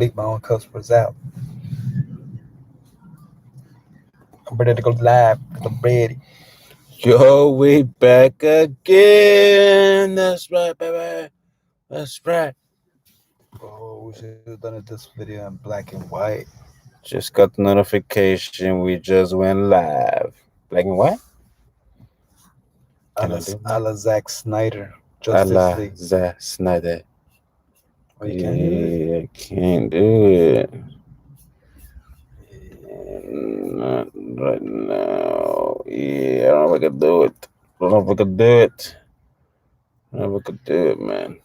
bleep my own cuss words out. I'm ready to go live because I'm ready. Yo, we back again. That's right, baby. That's right. Oh, we should have done this video in black and white. Just got the notification. We just went live. Black and white? Can I do A that? la Zack Snyder. Justice Allah League. Zack Snyder. Oh, you can't do it? Yeah, can't do it. Not right now. Yeah, I don't know if I could do it. I don't know if I could do it. I don't know if I could do it, man.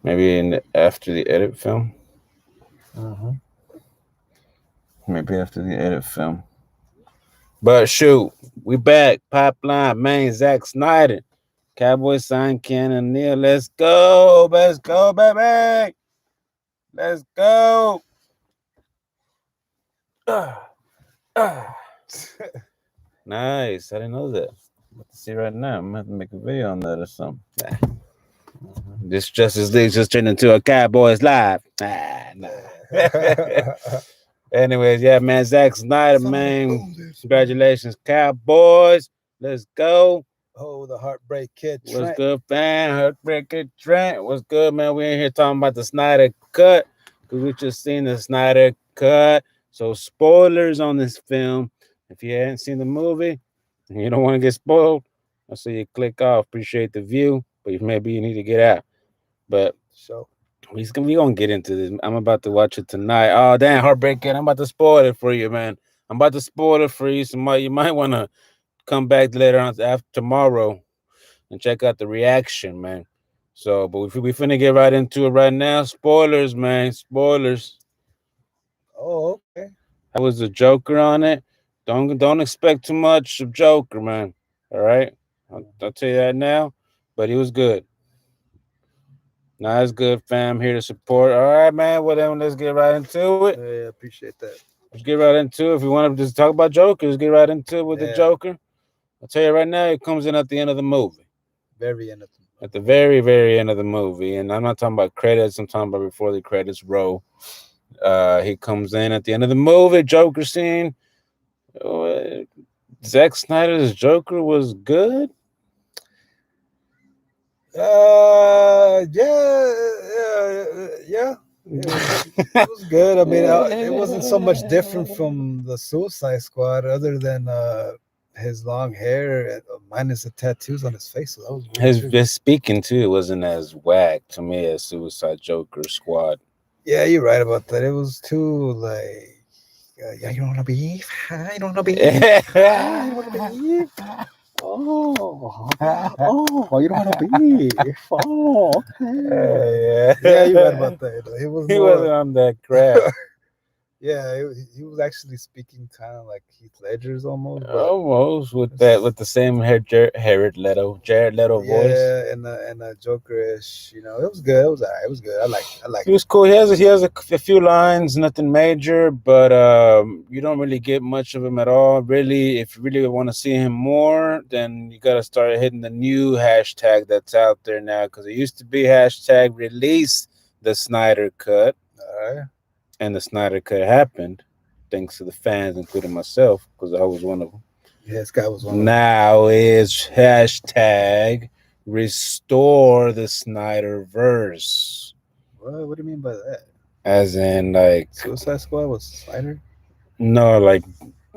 Maybe after the edit film. Mm-hmm. Maybe after the edit film. But shoot, we back. Pipeline, man, Zack Snyder. Cowboy sign Cannon Neil. Let's go. Let's go, baby. Let's go. Ah, ah. Nice. I didn't know that. I'm about to see right now. I'm gonna have to make a video on that or something. This Justice League just turned into a Cowboys live. Nah. Anyways, yeah, man, Zack Snyder, man. Congratulations, Cowboys. Let's go. Oh, the Heartbreak Kid. What's Trent. good, fan? Heartbreaker Trent. What's good, man? We in here talking about the Snyder Cut because we just seen the Snyder Cut. So spoilers on this film. If you hadn't seen the movie and you don't want to get spoiled, I say you click off. Appreciate the view, but maybe you need to get out. But So, we gonna get into this. I'm about to watch it tonight. Oh damn, Heartbreak Kid! I'm about to spoil it for you, man. I'm about to spoil it for you. So you might want to come back later on after tomorrow and check out the reaction, man. So, but we finna get right into it right now. Spoilers, man. Spoilers. oh, okay. I was the Joker on it. Don't expect too much of Joker, man. All right, I'll tell you that now. But he was good. Nah, it's good, fam. Here to support. All right, man. Well, then let's get right into it. Yeah, appreciate that. Let's get right into it. If you want to just talk about Joker, let's get right into it with the Yeah. Joker. I'll tell you right now, it comes in at the end of the movie. Very end of At the very, very end of the movie. And I'm not talking about credits, I'm talking about before the credits roll. He comes in at the end of the movie, Joker scene. Zack Snyder's Joker was good. Yeah. It was good. I mean, it wasn't so much different from the Suicide Squad, other than his long hair, minus the tattoos on his face. So that was weird. His speaking too wasn't as whack to me as Suicide Joker Squad. Yeah, you're right about that. It was too like, yeah, you don't want to be, you don't want to be, you don't want to be. Oh, you don't want to be. Oh, okay. Yeah, you're right about that. He wasn't on that crap. Yeah, he was actually speaking kind of like Heath Ledger's almost. Almost with the same Jared Leto voice. Yeah, and a Jokerish. You know, it was good. It was alright. It was good. I like. He was cool. He has a few lines, nothing major, but you don't really get much of him at all. Really, if you really want to see him more, then you got to start hitting the new hashtag that's out there now, because it used to be hashtag release the Snyder Cut. All right. And the Snyder Cut happened, thanks to the fans, including myself, because I was one of them. Yeah, this guy was one of them. Now is hashtag restore the Snyderverse. What do you mean by that? As in, like, Suicide Squad was Snyder? No, like,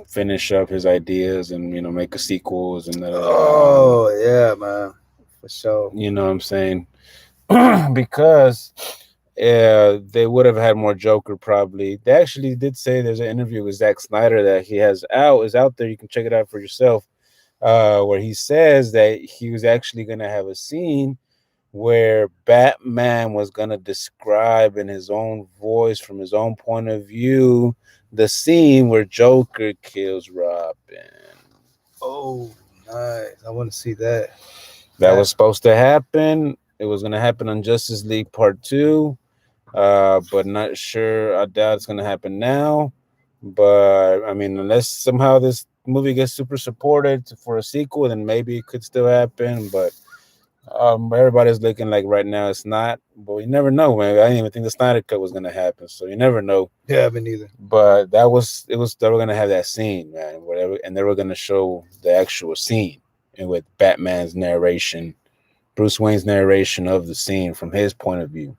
finish up his ideas and, make a sequels and oh yeah, man, for sure. You know what I'm saying? Because they would have had more Joker probably. They actually did say there's an interview with Zack Snyder that he is out there. You can check it out for yourself, where he says that he was actually going to have a scene where Batman was going to describe in his own voice, from his own point of view, the scene where Joker kills Robin. Oh, nice. I want to see that. That was supposed to happen. It was going to happen on Justice League Part 2. But not sure. I doubt it's gonna happen now. But I mean, unless somehow this movie gets super supported for a sequel, then maybe it could still happen. But Everybody's looking like right now it's not, but you never know, man. I didn't even think the Snyder Cut was gonna happen, so you never know. Yeah, me neither. But that was it. Was they were gonna have that scene, man, whatever, and they were gonna show the actual scene, and with Batman's narration, Bruce Wayne's narration of the scene from his point of view.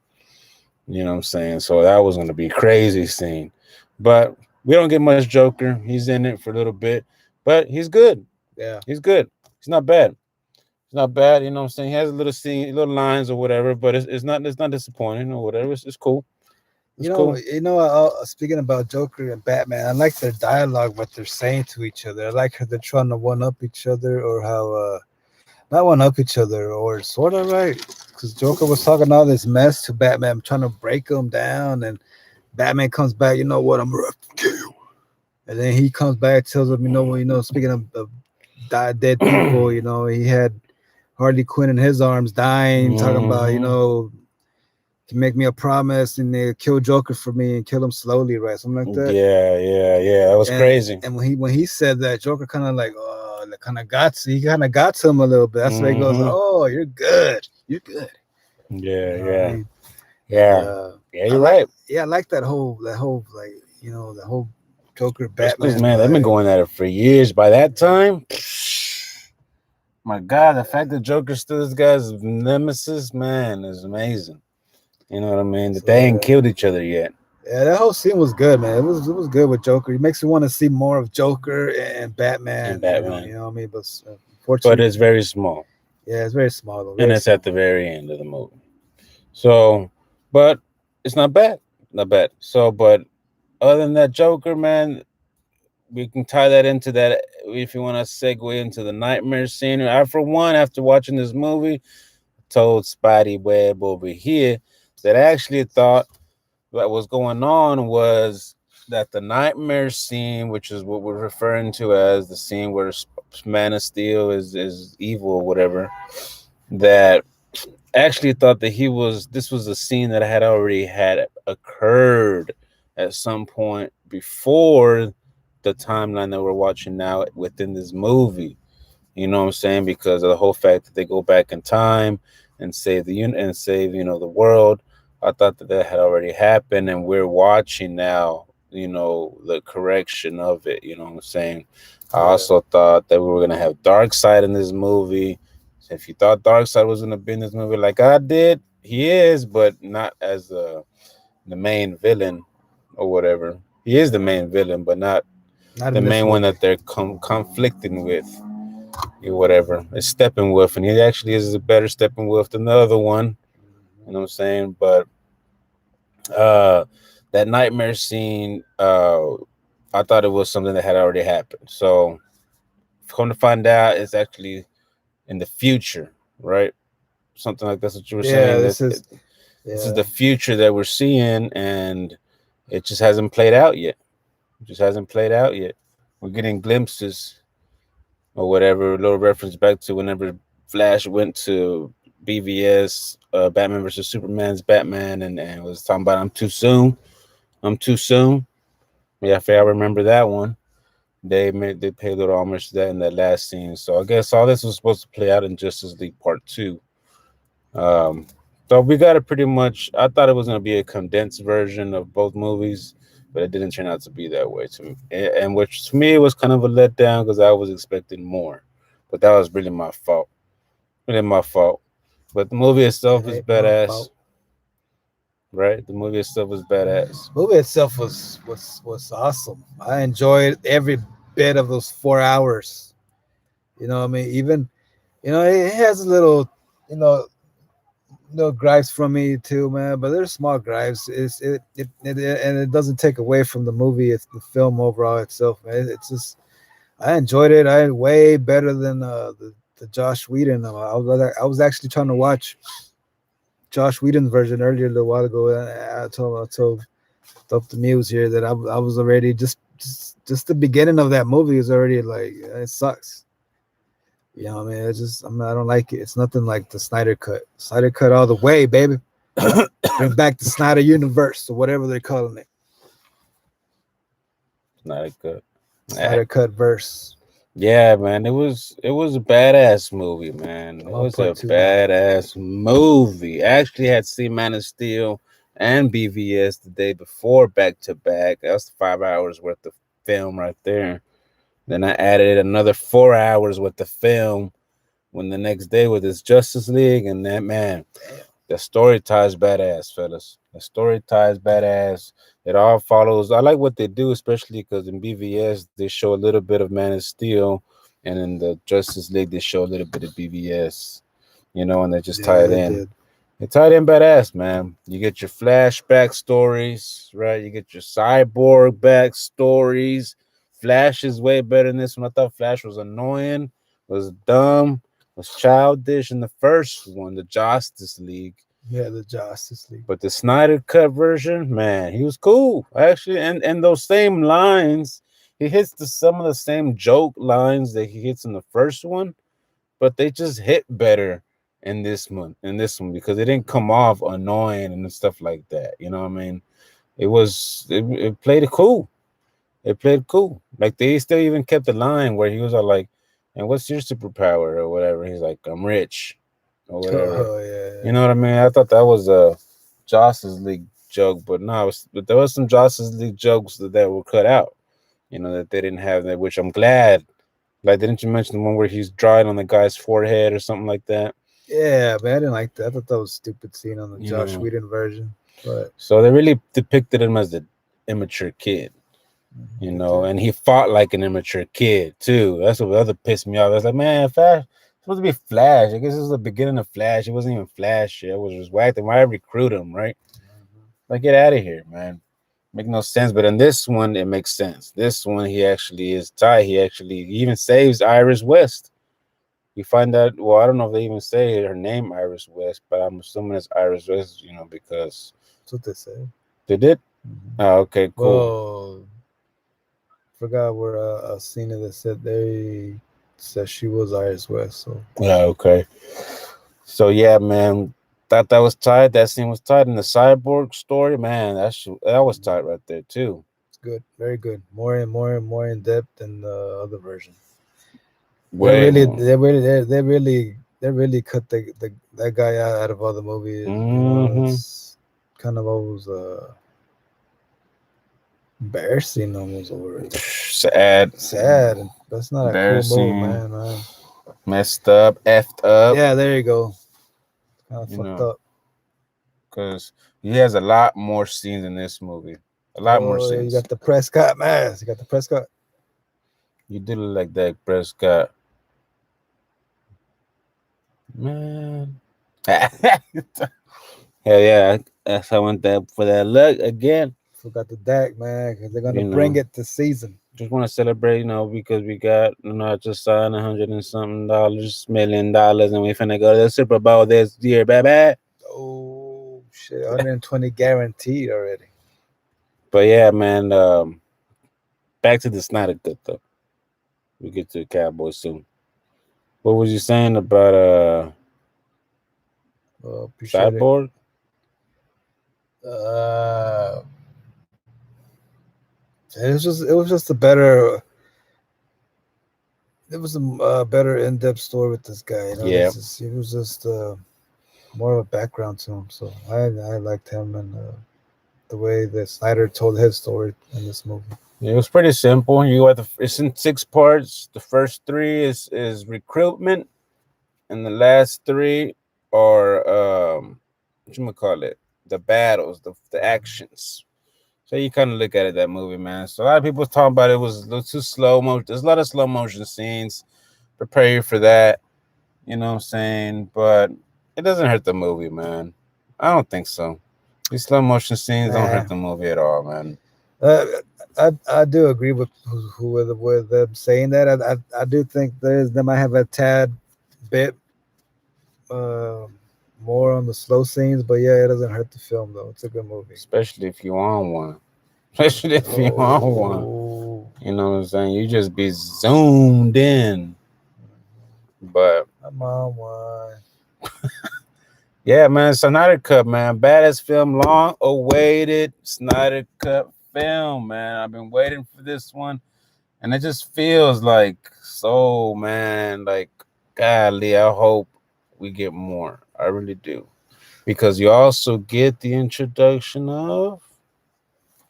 You know what I'm saying? So that was gonna be a crazy scene, but we don't get much Joker. He's in it for a little bit, but he's good. Yeah. He's good. He's not bad. It's not bad, you know what I'm saying? He has a little scene, little lines or whatever, but it's not disappointing or whatever. It's cool. It's cool. Speaking about Joker and Batman, I like their dialogue, what they're saying to each other. I like how they're trying to one up each other, or how not one up each other, or sort of right. Because Joker was talking all this mess to Batman, trying to break him down, and Batman comes back. You know what? I'm gonna kill you. And then he comes back, tells him, speaking of dead people, he had Harley Quinn in his arms, dying, talking about, can make me a promise and they kill Joker for me and kill him slowly, right? Something like that. Yeah. That was crazy. And when he said that, Joker kind of like, oh, he kind of got to him a little bit. That's why he goes, oh, you're good. You're good. Yeah. I mean? Yeah. You're right. Yeah, I like that whole like, the whole Joker Batman. Man, they've been going at it for years. By that time, my God, the fact that Joker's still this guy's nemesis, man, is amazing. You know what I mean? That they ain't killed each other yet. Yeah, that whole scene was good, man. It was good with Joker. It makes you want to see more of Joker and Batman. You know what I mean? But unfortunately, it's very small. Yeah, it's very small, though. And it's at the very end of the movie. So, but it's not bad. Not bad. So, but other than that Joker, man, we can tie that into that if you want to segue into the nightmare scene. I, for one, after watching this movie, told Spidey Webb over here that I actually thought what was going on was that the nightmare scene, which is what we're referring to as the scene where Man of Steel is evil or whatever, that actually thought that this was a scene that had already had occurred at some point before the timeline that we're watching now within this movie. You know what I'm saying? Because of the whole fact that they go back in time and save the world. I thought that had already happened, and we're watching now. The correction of it. You know what I'm saying? I also thought that we were gonna have Darkseid in this movie. So if you thought Darkseid was gonna be in this movie, like I did, he is, but not as the main villain or whatever. He is the main villain, but not the main one that they're conflicting with. Whatever. It's Steppenwolf, and he actually is a better Steppenwolf than the other one. You know what I'm saying? But that nightmare scene, I thought it was something that had already happened. So come to find out, it's actually in the future, right? Something like that's what you were saying. This is the future that we're seeing, and it just hasn't played out yet. We're getting glimpses or whatever, a little reference back to whenever Flash went to BVS, Batman versus Superman's Batman, and was talking about I'm too soon. Yeah, I remember that one. They paid a little homage to that in that last scene. So I guess all this was supposed to play out in Justice League Part 2. So we got it pretty much. I thought it was going to be a condensed version of both movies, but it didn't turn out to be that way to me. And which to me was kind of a letdown because I was expecting more. But that was really my fault. But the movie itself is badass. Right? The movie itself was badass. The movie itself was awesome. I enjoyed every bit of those 4 hours. You know what I mean? Even, it has a little, no gripes from me too, man. But there's small gripes. And it doesn't take away from the movie. It's the film overall itself, man. It's just I enjoyed it. I way better than the Josh Whedon. I was actually trying to watch Josh Whedon's version earlier a little while ago. I told the Muse here that I was already just the beginning of that movie is already like it sucks. You know what I mean? I don't like it. It's nothing like the Snyder cut. Snyder cut all the way, baby. Bring back the Snyder universe or whatever they're calling it. Snyder cut. Snyder cut verse. Yeah, man, it was a badass movie, man. I It want was a part two now. badass movie. I actually had seen Man of Steel and BVS the day before back to back. That was 5 hours worth of film right there. Then I added another 4 hours worth of film when the next day with this Justice League, and that man, Damn. the story ties badass, fellas. The story ties badass. It all follows. I like what they do, especially because in BVS they show a little bit of Man of Steel, and in the Justice League they show a little bit of BVS. And they just tie Yeah, it they in. did. They tied in badass, man. You get your flashback stories, right? You get your cyborg backstories. Flash is way better than this one. I thought Flash was annoying, was dumb, was childish in the first one, the Justice League. Yeah, the Justice League. But the Snyder cut version, man, he was cool actually. And those same lines, he hits some of the same joke lines that he hits in the first one, but they just hit better in this one because it didn't come off annoying and stuff like that. You know what I mean? It played it cool. It played cool. Like they still even kept the line where he was all like, "And what's your superpower or whatever?" He's like, "I'm rich," or whatever. Oh You yeah, know what I mean? I thought that was a Joss's League joke, but no, but there was some Joss's League jokes that were cut out. That they didn't have that, which I'm glad. Like, didn't you mention the one where he's drawing on the guy's forehead or something like that? yeah, man. I didn't like that. I thought that was a stupid scene on the You Josh know, Whedon version. But so they really depicted him as an immature kid. they did. And he fought like an immature kid too. That's what the other pissed me off. I was like, man, Flash supposed to be Flash. I guess this is the beginning of Flash. It wasn't even Flash yet. It was just whacked. Why recruit him, right? Like, get out of here, man. Make no sense. But in this one, it makes sense. This one, he actually is Ty. He even saves Iris West. You find out. Well, I don't know if they even say her name, Iris West, but I'm assuming it's Iris West. Because That's what they say. they did. Mhm. Oh, okay, cool. Well, forgot where a scene that said they said she was Iris West. So Yeah, okay. So yeah, man, thought that was tight. That scene was tight. In the cyborg story, man, that was tight right there too. it's good, very good. More in depth than the other version. They Way really, more. they really, they really cut the that guy out of other movies. Mm-hmm. It's kind of always embarrassing, almost already. Sad, Sad. That's not a cool move, embarrassing, man. messed up, effed up. Yeah, there you go. Kind of You fucked know, up. because he has a lot more scenes in this movie. A lot more Oh, you scenes. got the Prescott mask. You got the Prescott. You did it like that, Prescott, man. Hell yeah, that's how I went that for that look again. Forgot the Dak, man, because they're gonna You bring know. it to season. Just want to celebrate, because we got, I just signed $100 and something $1 million, and we finna go to the Super Bowl this year, baby. Oh shit, 120 guaranteed already. But yeah, man, back to the Snyder Cut though. We get to the Cowboys soon. What was you saying about Appreciate it. Cyborg? Uh, it was just a better. It was a better in-depth story with this guy. Yeah, It was just more of a background to him. So I liked him and the way that Snyder told his story in this movie. it was pretty simple. It's in 6 parts. The first three is recruitment, and the last three are what you call it, the battles, the actions. So you kind of look at it, that movie, man. So a lot of people talking about it was a little too slow motion. There's a lot of slow motion scenes. Prepare you for that. You know what I'm saying? But it doesn't hurt the movie, man. I don't think so. These slow motion scenes don't Nah, hurt the movie at all, man. uh, I do agree with them saying that. I do think they might have a tad bit uh, more on the slow scenes, but yeah, it doesn't hurt the film though. It's a good movie. Especially if you on one. Especially if you on one. Oh, You know what I'm saying? You just be zoomed in. But I'm on one. yeah, man, Snyder Cut, man. Baddest film, long awaited Snyder Cut film, man. I've been waiting for this one. And it just feels like so, man. Like, golly, I hope we get more. I really do, because you also get the introduction of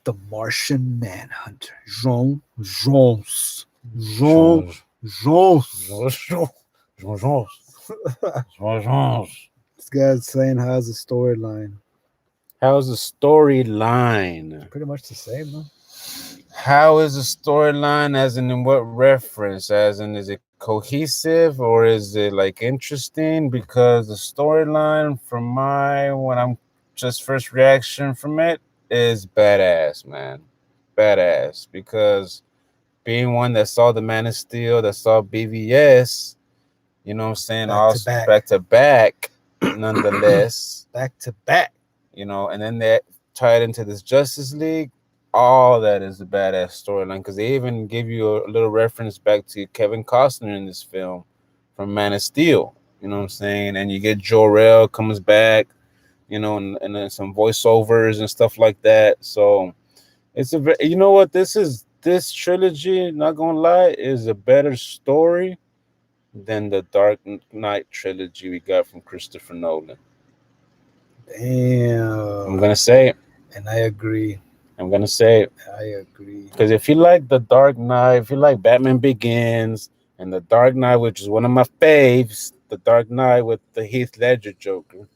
The Martian Manhunter. Jean Jones. Jean Jean- Jones. Jean- Jean- Jean- Jean- Jean. This guy's saying how's the storyline. How's the storyline? Pretty much the same, no? How is the storyline? As in what reference? As in, is it cohesive or is it like interesting? Because the storyline, from my when I'm just first reaction from it, is badass, man, badass. Because being one that saw the Man of Steel, that saw BVS, you know what I'm saying, Back to also back. back to back, nonetheless, Back to back. you know, and then they tied into this Justice League. All that is a badass storyline, because they even give you a little reference back to Kevin Costner in this film from Man of Steel. You know what I'm saying? And you get Jor-El comes back, you know, and then some voiceovers and stuff like that. So it's you know what, this trilogy, not gonna lie, is a better story than the Dark Knight trilogy we got from Christopher Nolan. I'm Damn. gonna say it. And I agree. I'm gonna say it. I agree. Because if you like The Dark Knight, if you like Batman Begins and The Dark Knight, which is one of my faves, The Dark Knight with the Heath Ledger Joker,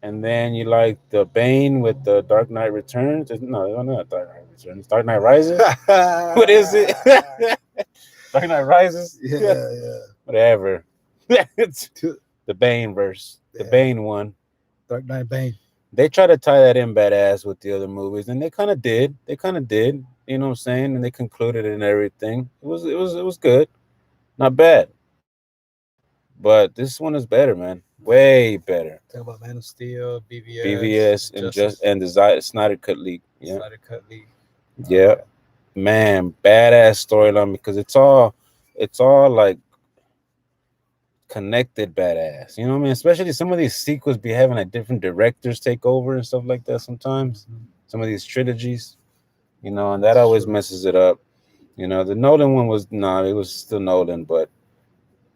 and then you like the Bane with the Dark Knight Returns. No, not Dark Knight Returns. Dark Knight Rises. What is it? Dark Knight Rises. Yeah, yeah. Whatever. It's the Bane verse, the Yeah. Bane one. Dark Knight Bane. They try to tie that in badass with the other movies, and they kind of did. They kind of did. You know what I'm saying? And they concluded and everything. It was good, not bad. But this one is better, man. Way better. Talk about Man of Steel, BVS, BVS and just Justice, and the Snyder Cut League. Yeah, Snyder Cut League. yeah, man, badass storyline, because it's all like connected badass. You know what I mean? Especially some of these sequels be having like different directors take over and stuff like that sometimes. Mhm. Some of these trilogies, you know, and that That's always true. messes it up. You know, the Nolan one was it was still Nolan, but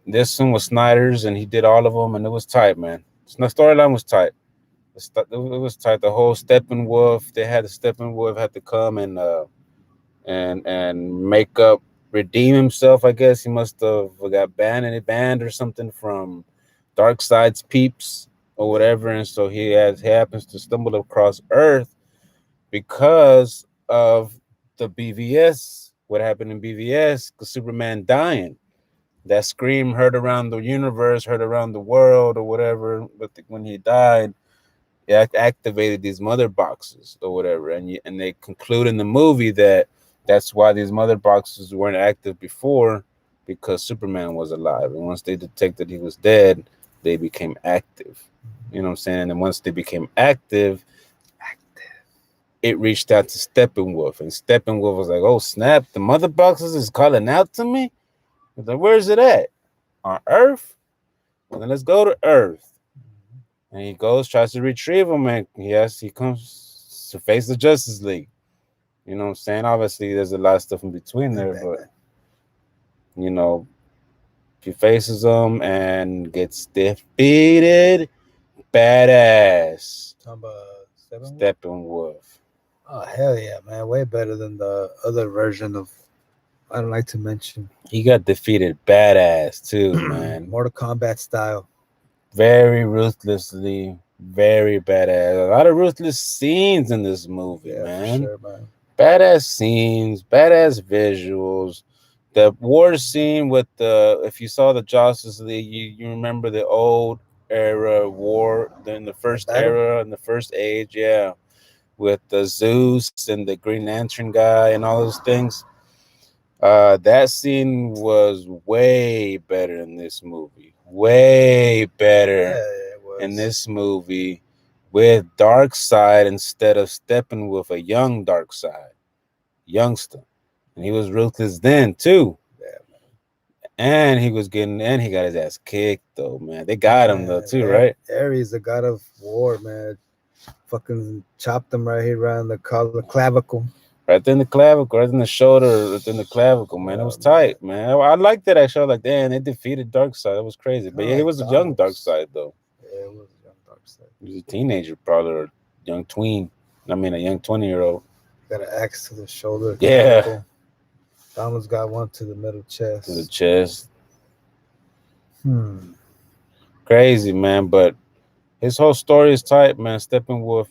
this one was Snyder's, and he did all of them, and it was tight, man. The storyline was tight. It was tight. The whole Steppenwolf, they had the Steppenwolf had to come and make up, redeem himself. I guess he must have got banned or something from Darkseid's peeps or whatever, and so he happens to stumble across Earth because of the BVS. What happened in BVS? Because Superman dying. That scream heard around the universe, heard around the world, or whatever. But when he died, it activated these mother boxes or whatever, and they conclude in the movie that that's why these mother boxes weren't active before, because Superman was alive, and once they detected he was dead, they became active. You know what I'm saying? And once they became active, it reached out to Steppenwolf, and Steppenwolf was like, "Oh snap! The mother boxes is calling out to me." He's like, "Where's it at? On Earth? Well, then let's go to Earth." And he goes, tries to retrieve him, and yes, he comes to face the Justice League. You know what I'm saying? Obviously, there's a lot of stuff in between there, but you know, he faces them and gets defeated. Badass. Talking about Steppenwolf. Oh hell yeah, man! Way better than the other version of. I don't like to mention He got defeated badass too, man. Mortal Kombat style. Very ruthlessly, very badass. A lot of ruthless scenes in this movie, Yeah, for man. sure, man. Badass scenes, badass visuals. The war scene with if you saw the Justice League, you remember the old era war, then the That first battle. era and the first age, yeah, with the Zeus and the Green Lantern guy and all those things. That scene was way better in this movie. Way Yeah, better it in was. this movie, with Darkseid instead of stepping with a young Darkseid, youngster. And he was ruthless then too. Yeah, And he got his ass kicked though, man. They got him though man. too, right? Ares, the god of war, man. Fucking chopped him right here around the clavicle. right there in the clavicle, right in the shoulder, right in the clavicle, man. It Yeah, was man. tight, man. I liked it actually. I was like, damn, they defeated Darkseid. That was crazy. But Kind yeah, of he like was a young Thanos. Darkseid though. Yeah, it was Young Darkseid. He was a teenager, probably, or young tween. I mean, a young 20-year-old. Got an axe to the shoulder, Yeah, clavicle. Thanos got one to the middle to the chest. chest. Hmm. Crazy, man. But his whole story is tight, man. Steppenwolf,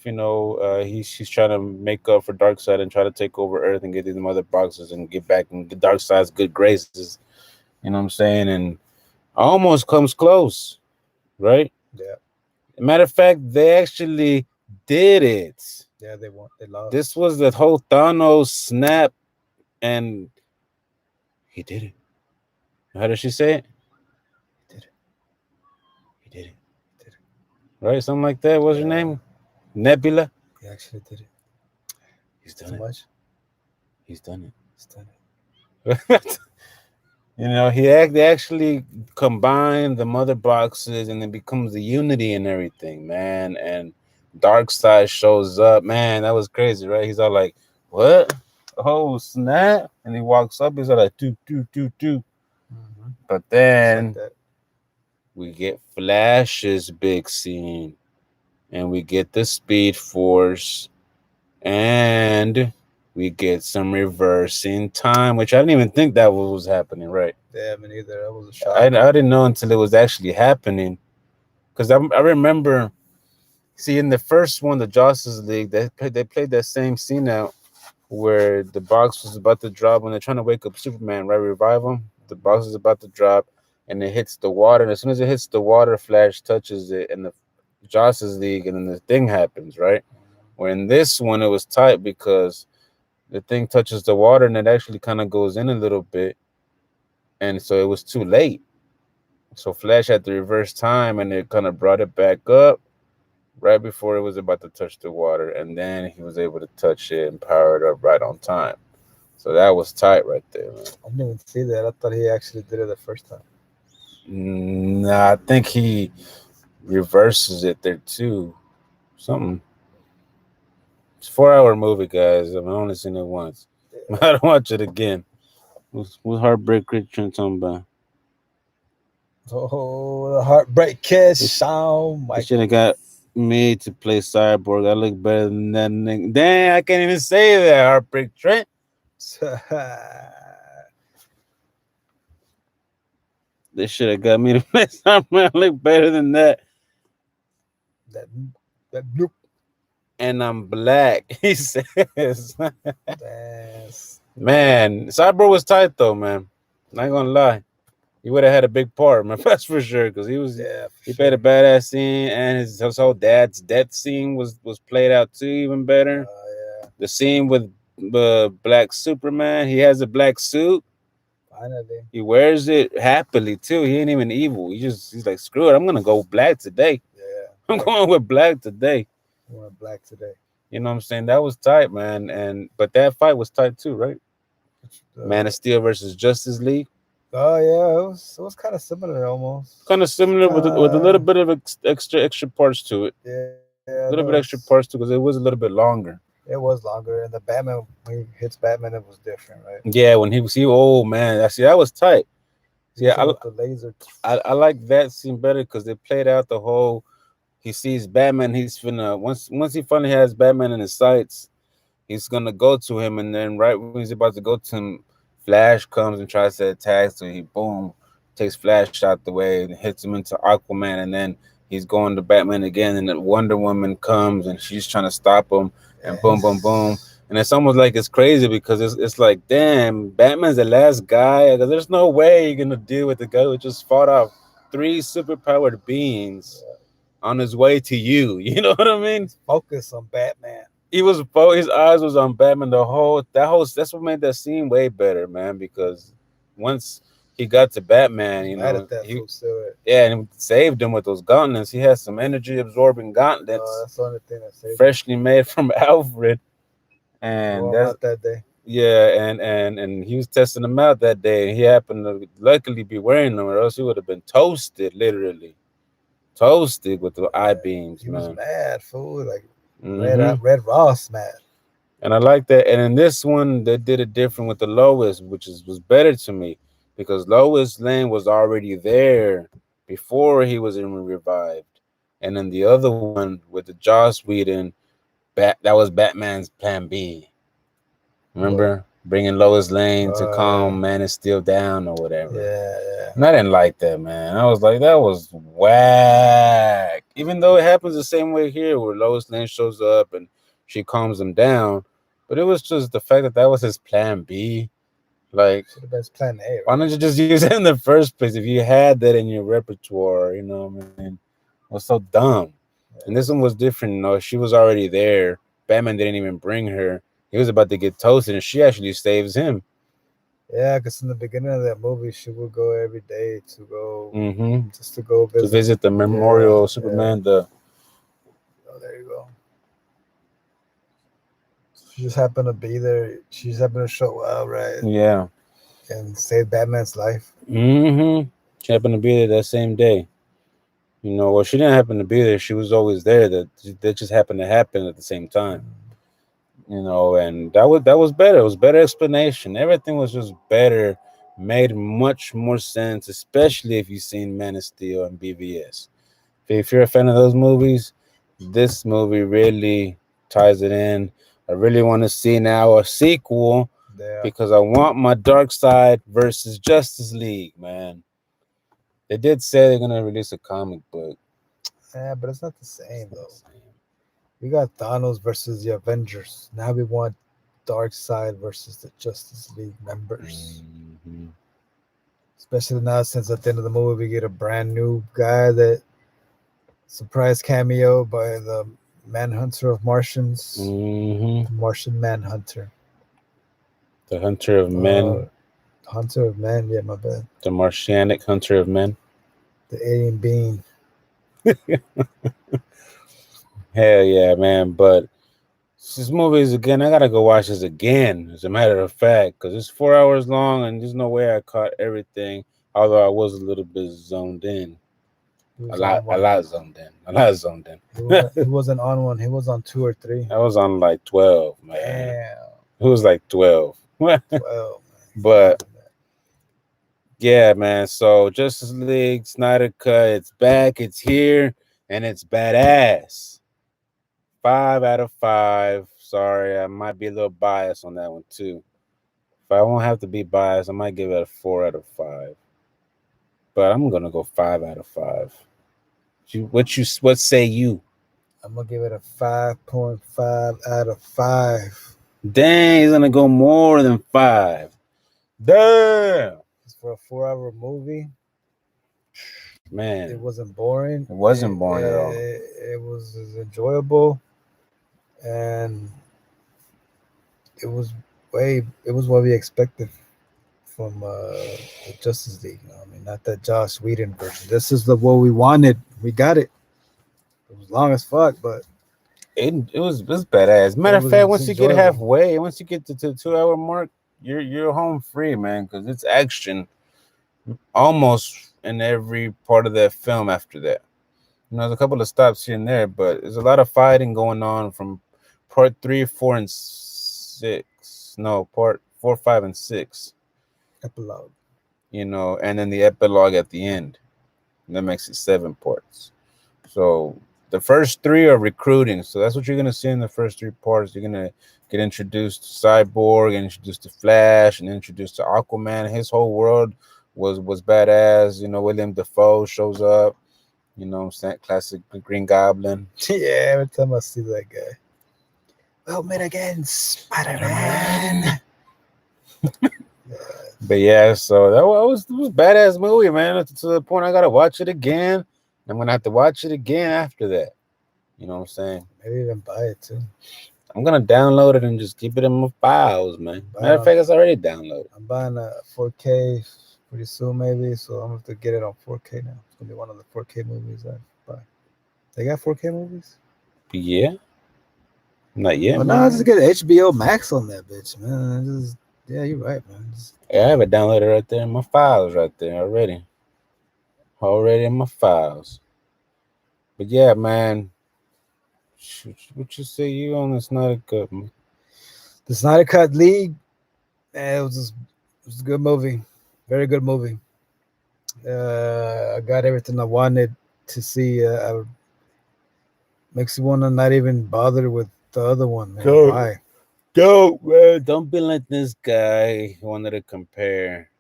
he's trying to make up for Darkseid and try to take over Earth and get these mother boxes and get back and get Darkseid's good graces. You know what I'm saying? And almost comes close, right? Yeah. Matter of fact, they actually did it. Yeah, they won. They lost. This was the whole Thanos snap, and he did it. How did she say it? He did it. He did it. He did it. Right? Something like that. What's her Yeah. name? Nebula. He actually did it. He's Too done it. much. He's done He's done it. They actually combine the mother boxes, and it becomes the unity and everything, man. And Darkseid shows up, man. That was crazy, right? He's all like, "What? Oh snap!" And he walks up. He's all like, "Do do do do." it. Mm-hmm. But Just then like that. we get Flash's big scene, and we get the Speed Force, and we get some reversing time, which I didn't even think that was happening, right? Yeah, me neither. That was a shock. I didn't know until it was actually happening, because I remember, see, in the first one, the Justice League, they played that same scene out where the box was about to drop when they're trying to wake up Superman, right? Revive him. The box is about to drop, and it hits the water. And as soon as it hits the water, Flash touches it, and the Justice League, and then the thing happens, right? Where in this one, it was tight because the thing touches the water, and it actually kind of goes in a little bit, and so it was too late. So Flash had to reverse time, and it kind of brought it back up right before it was about to touch the water, and then he was able to touch it and power it up right on time. So that was tight right there, man. I didn't even see that. I thought he actually did it the first time. Nah, I think he reverses it there too. Something. It's a 4 hour movie, guys. I've only seen it once. I don't watch it again. What Heartbreak Christian talking about? Oh, the heartbreak kiss, This, Shawn this should have got me to play Cyborg. I look better than that nigga. Dang, I can't even say that. Heartbreak Trent. They should have got me to play something. I look better than that. that that bloop. And I'm black. He says, That's man, Cyborg was tight though, man. Not gonna lie. He would have had a big part, man. That's for sure. Because yeah. he played a badass scene, and his whole dad's death scene was played out too, even better. Yeah. The scene with Black Superman, he has a black suit. Finally. He wears it happily too. He ain't even evil. He's like, screw it. I'm gonna go black today. Yeah. I'm going with black today. I went black today. You know what I'm saying? That was tight, man. But that fight was tight too, right? Man of Steel versus Justice League. Oh yeah, it was kind of similar almost. Kind of similar with a little bit of extra parts to it. Yeah, A little bit extra parts too, because it was a little bit longer. It was longer, and the Batman when he hits Batman, it was different, right? Yeah, when he was oh man, that was tight. Yeah, the laser. I like that scene better because they played out the whole. He sees Batman. He's finna once he finally has Batman in his sights, he's gonna go to him, and then right when he's about to go to him, Flash comes and tries to attack. So he boom takes Flash out the way and hits him into Aquaman, and then he's going to Batman again, and then Wonder Woman comes and she's trying to stop him, and boom, boom, boom. And it's almost like it's crazy because it's like, damn, Batman's the last guy. There's no way you're gonna deal with the guy who just fought off 3 superpowered beings on his way to you. You know what I mean? Focus on Batman. His eyes was on Batman that's what made that scene way better, man, because once he got to Batman, and he saved him with those gauntlets. He has some energy absorbing gauntlets. That's the only thing that saved freshly made from Alfred. And that's that day. Yeah, and he was testing them out that day, and he happened to luckily be wearing them, or else he would have been toasted, literally toasted with the eye beams. He man. was mad, fool. Like Mhm. Red Ross mad. And I like that. And in this one, they did it different with the Lois, which was better to me because Lois Lane was already there before he was even revived. And then the other one with the Joss Whedon, that was Batman's Plan B. What? Remember bringing Lois Lane to Yeah, calm Man of Steel down or whatever. yeah. And I didn't like that, man. I was like, that was whack. Even though it happens the same way here, where Lois Lane shows up and she calms him down, but it was just the fact that that was his plan B. Like, Should have been Plan A, why right? don't you just use it in the first place if you had that in your repertoire? You know what I mean? It was so dumb. Yeah, And this one was different. You know, she was already there. Batman didn't even bring her. He was about to get toasted, and she actually saves him. yeah. Because in the beginning of that movie, she would go every day to go Hmm. just to go To visit. visit the Yeah, memorial yeah. Superman, the Oh, there you go. She just happened to be there. She just happened to show up, right, yeah. and save Batman's life. She happened to be there that same day. You know, well, she didn't happen to be there. She was always there. That just happened to happen at the same time. You know, and that was better. It was better explanation. Everything was just better, made much more sense, especially if you've seen Man of Steel and BVS. If you're a fan of those movies, this movie really ties it in. I really want to see now a sequel Yeah, because I want my Dark Side versus Justice League, man. They did say they're gonna release a comic book. yeah, but it's not the same It's not though. the same. We got Thanos versus the Avengers. Now we want Dark Side versus the Justice League members. Mhm. Especially now, since at the end of the movie we get a brand new guy that surprise cameo by the Manhunter of Martians, Mhm. the Martian Manhunter, The Hunter of uh, Men, Hunter of Man. Yeah, my bad. the Martianic Hunter of Men. The alien being. Hell yeah, man! But this movie is again. I gotta go watch this again. As a matter of fact, because it's 4 hours long, and there's no way I caught everything. Although I was a little bit zoned in, He was on a one. lot zoned in, a lot zoned in. He wasn't. He wasn't on one. He was on two or three. I was on like 12, man. Damn, It was like 12. 12. But yeah, man. So Justice League Snyder Cut, it's back, it's here, and it's badass. 5 out of 5. Sorry, I might be a little biased on that one too. If I won't have to be biased, I might give it a 4 out of 5. But I'm gonna go 5 out of 5. What say you? I'm gonna give it a 5.5 out of 5. Dang, he's gonna go more than 5. Damn, It's for a 4-hour movie. man, It wasn't boring. it wasn't boring at all. It was enjoyable, and it was it was what we expected from the Justice League. You know, I mean, not that Joss Whedon version. This is the what we wanted. We got it. It was long as fuck, but It was badass. Matter it of was fact, once you get enjoyable. halfway, once you get to the 2 hour mark, you're home free, man, because it's action almost in every part of that film after that. You know, there's a couple of stops here and there, but there's a lot of fighting going on from part 3, 4, and 6. No, part 4, 5, and 6. Epilogue. You know, and then the epilogue at the end. And that makes it 7 parts. So the first 3 are recruiting. So that's what you're gonna see in the first 3 parts. You're gonna get introduced to Cyborg, and introduced to Flash, and introduced to Aquaman. His whole world was badass. You know, William Defoe shows up. You know what I'm saying? Classic Green Goblin. Yeah, every time I see that guy. Well met again, Spider-Man. But yeah, so that was a badass movie, man. To the point I gotta watch it again. I'm gonna have to watch it again after that. You know what I'm saying? Maybe even buy it too. I'm gonna download it and just keep it in my files, man. Buy it Matter of on. fact, it's already downloaded. I'm buying a 4K pretty soon, maybe. So I'm gonna have to get it on 4K now. It's gonna be one of the 4K movies I buy. They got 4K movies? Yeah, not yet, Oh no, man. just get HBO Max on that bitch, man. Yeah, you're right, man. Yeah, I have it downloaded right there in my files, right there already. Already in my files. But yeah, man. What you say you on? It's not a good, man. The Snyder Cut League, it was a good movie, very good movie. I got everything I wanted to see. Makes you want to not even bother with the other one, man. Go, Why? go, man. Don't be like this guy who wanted to compare.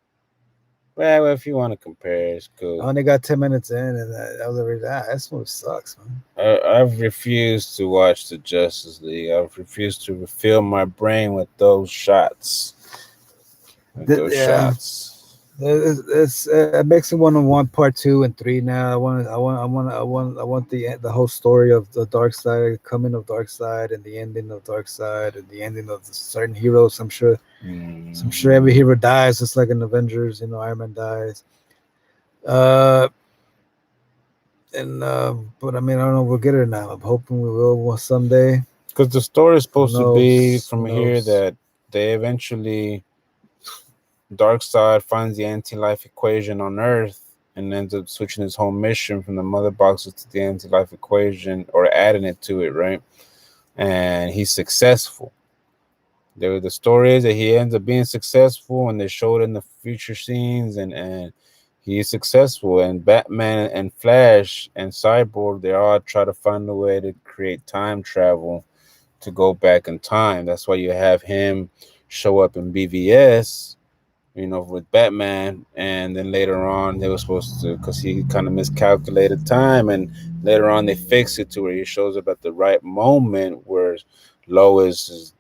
Well, if you want to compare, it's I cool. only got 10 minutes in, and I was already this movie sucks, man. I've refused to watch the Justice League. I've refused to refill my brain with those shots. With those Yeah, shots. it makes me want part 2 and 3 now. I want the whole story of the Dark Side, coming of Dark Side, and the ending of Dark Side, and the ending of the certain heroes. I'm sure every Mm. hero dies, just like in Avengers. Iron Man dies. Uh, and but I mean, I don't know. We'll get it now. I'm hoping we will someday. Because the story is Who supposed to be knows? Who from here knows? that they eventually Darkseid finds the anti-life equation on Earth and ends up switching his whole mission from the mother boxes to the anti-life equation or adding it to it, right? And he's successful. The story is that he ends up being successful, and they show it in the future scenes, and he is successful. And Batman and Flash and Cyborg, they all try to find a way to create time travel to go back in time. That's why you have him show up in BVS, with Batman, and then later on they were supposed to, because he kind of miscalculated time, and later on they fix it to where he shows up at the right moment where Lois is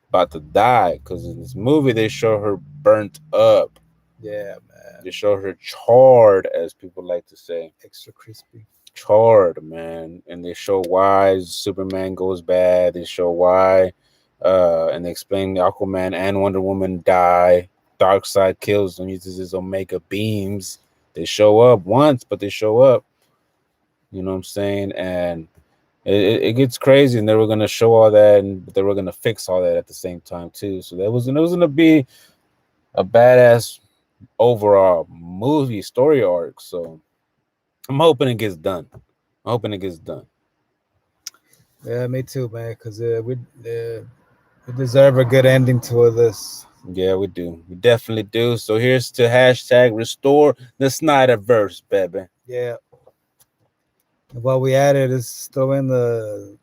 about to die. Because in this movie they show her burnt up, Yeah, they man. show her charred, as people like to say, Extra crispy. charred, man. And they show why Superman goes bad. They show why, and they explain the Aquaman and Wonder Woman die. Darkseid kills them, uses his Omega beams. They show up once, but they show up. You know what I'm saying? And it gets crazy, and they were gonna show all that, and they were gonna fix all that at the same time too. So it was gonna be a badass overall movie story arc. So I'm hoping it gets done. I'm hoping it gets done. Yeah, me too, man. Because we deserve a good ending to this. Yeah, we do. We definitely do. So here's to hashtag restore the Snyderverse, baby. Yeah. While we at it, let's throw in the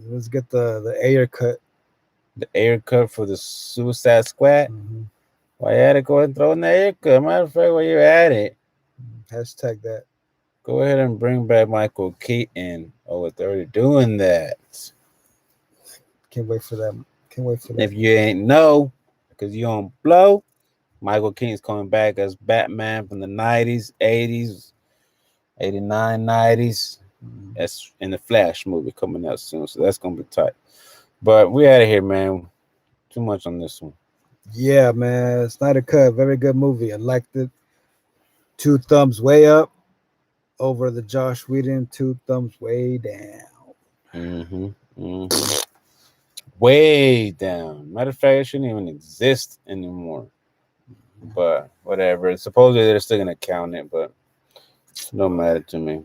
let's get the air cut. The air cut for the Suicide Squad. Mm-hmm. Why you had to go and throw in the air cut? Matter of fact, while you're at it, Hashtag that. go ahead and bring back Michael Keaton. Oh, they're already doing that. Can't wait for that. Can't wait for that. If you ain't know, because you don't blow, Michael Keaton's coming back as Batman from the 90s, 80s, 89, 90s. Mhm. That's in the Flash movie coming out soon. So that's going to be tight. But we out of here, man. Too much on this one. Yeah, man. Snyder Cut, very good movie. I liked it. 2 thumbs way up over the Josh Whedon. 2 thumbs way down. Mm-hmm. Mm-hmm. Way down. Matter of fact, it shouldn't even exist anymore. But whatever. Supposedly they're still gonna count it, but no matter to me.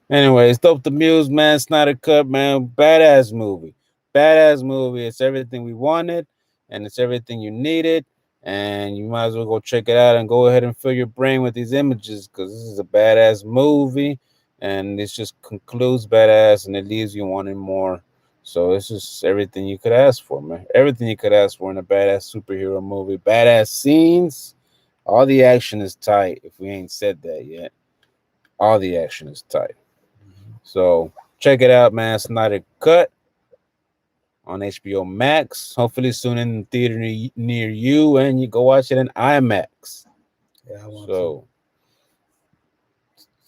Anyways, Dope the Muse, man. Snyder Cut, man. Badass movie. Badass movie. It's everything we wanted, and it's everything you needed. And you might as well go check it out and go ahead and fill your brain with these images, because this is a badass movie, and this just concludes badass, and it leaves you wanting more. So it's just everything you could ask for, man. Everything you could ask for in a badass superhero movie. Badass scenes. All the action is tight. If we ain't said that yet, all the action is tight. So check it out, man. Snyder Cut on HBO Max. Hopefully soon in the theater near you, and you go watch it in IMAX. Yeah, I want to. So,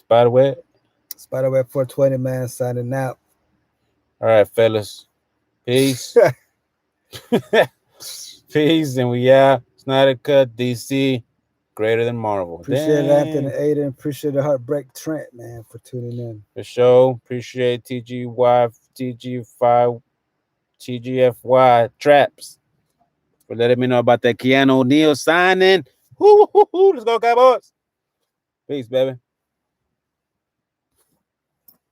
Spiderweb. Spiderweb 420, man, signing out. All right, fellas. Peace. Peace, and we out. Snyder Cut, DC, greater than Marvel. Appreciate Anthony Dang. Aiden. Appreciate the Heartbreak Trent, man, for tuning in. The show. Appreciate TGY, TG5, TGFY Traps for letting me know about that Keanu O'Neal signing. Woo, woo, woo, woo. Let's go, Cowboys. Peace, baby.